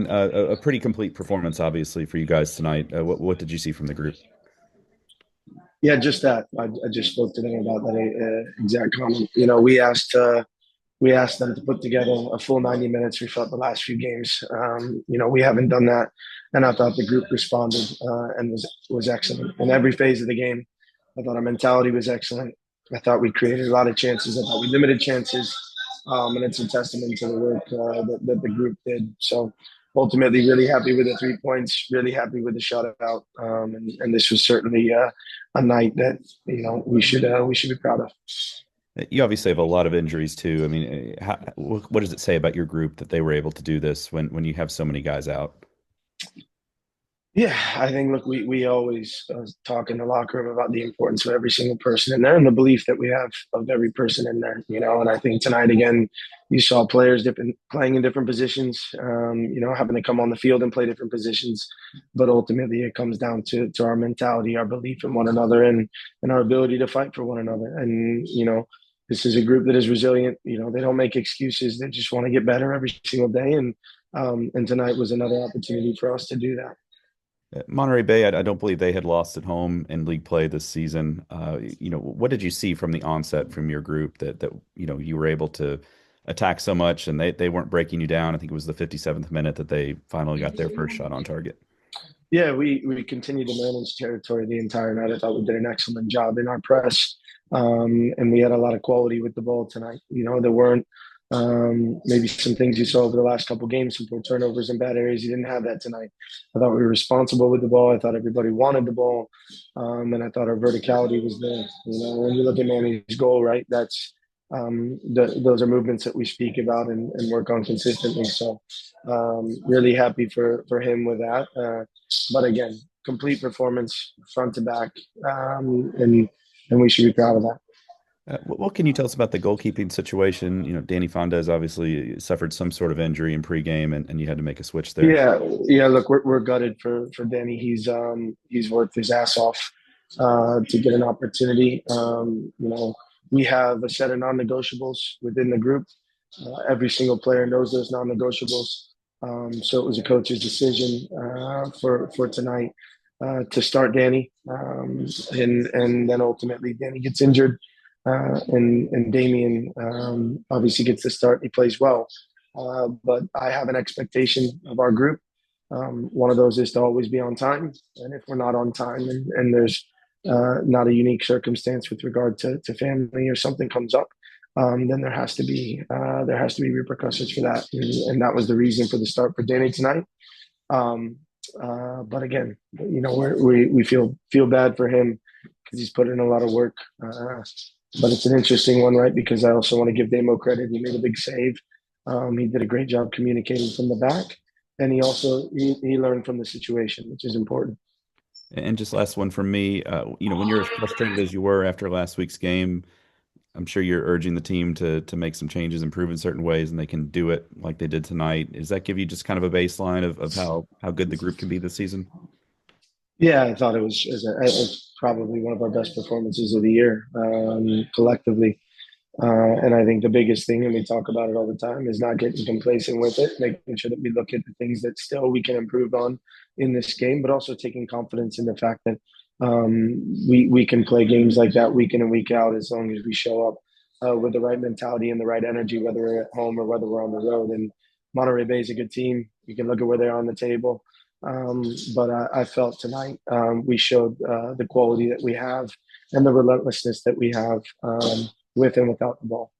A pretty complete performance, obviously, for you guys tonight. What did you see from the group? Yeah, just that. I just spoke to them about that exact comment. We asked them to put together a full 90 minutes. We felt the last few games. We haven't done that, and I thought the group responded and was excellent in every phase of the game. I thought our mentality was excellent. I thought we created a lot of chances. I thought we limited chances, and it's a testament to the work that the group did. So ultimately, really happy with the 3 points. Really happy with the shutout, and this was certainly a night that we should be proud of. You obviously have a lot of injuries too. I mean, what does it say about your group that they were able to do this when you have so many guys out? Yeah, I think look, we always talk in the locker room about the importance of every single person in there and the belief that we have of every person in there. And I think tonight again, you saw players different playing in different positions. Having to come on the field and play different positions, but ultimately it comes down to our mentality, our belief in one another, and our ability to fight for one another. And this is a group that is resilient. They don't make excuses. They just want to get better every single day. And tonight was another opportunity for us to do that. Monterey Bay, I don't believe they had lost at home in league play this season. What did you see from the onset from your group that you were able to attack so much and they weren't breaking you down? I think it was the 57th minute that they finally got their first shot on target. Yeah, we continued to manage territory the entire night. I thought we did an excellent job in our press, and we had a lot of quality with the ball tonight. There weren't maybe some things you saw over the last couple of games, some poor turnovers in bad areas. You didn't have that tonight. I thought we were responsible with the ball. I thought everybody wanted the ball, and I thought our verticality was there. When you look at Manny's goal, right? Those are movements that we speak about and work on consistently. So really happy for him with that. But again, complete performance front to back, and we should be proud of that. What can you tell us about the goalkeeping situation? Danny Fondes obviously suffered some sort of injury in pregame, and you had to make a switch there. Yeah, yeah. Look, we're gutted for Danny. He's worked his ass off to get an opportunity. We have a set of non-negotiables within the group. Every single player knows those non-negotiables. So it was a coach's decision for tonight to start Danny, and then ultimately Danny gets injured, and Damien obviously gets the start. He plays well, but I have an expectation of our group. One of those is to always be on time, and if we're not on time, and there's not a unique circumstance with regard to family or something comes up, then there has to be repercussions for that, and that was the reason for the start for Danny tonight. But again, we feel bad for him because he's put in a lot of work. But it's an interesting one, right? Because I also want to give Damo credit. He made a big save. He did a great job communicating from the back, and he learned from the situation, which is important. And just last one from me, when you're as frustrated as you were after last week's game, I'm sure you're urging the team to make some changes, improve in certain ways, and they can do it like they did tonight. Does that give you just kind of a baseline of how good the group can be this season? Yeah, I thought it was probably one of our best performances of the year collectively. And I think the biggest thing, and we talk about it all the time, is not getting complacent with it, making sure that we look at the things that still we can improve on in this game, but also taking confidence in the fact that we can play games like that week in and week out as long as we show up with the right mentality and the right energy, whether we're at home or whether we're on the road. And Monterey Bay is a good team. You can look at where they're on the table. But I felt tonight we showed the quality that we have and the relentlessness that we have with and without the ball.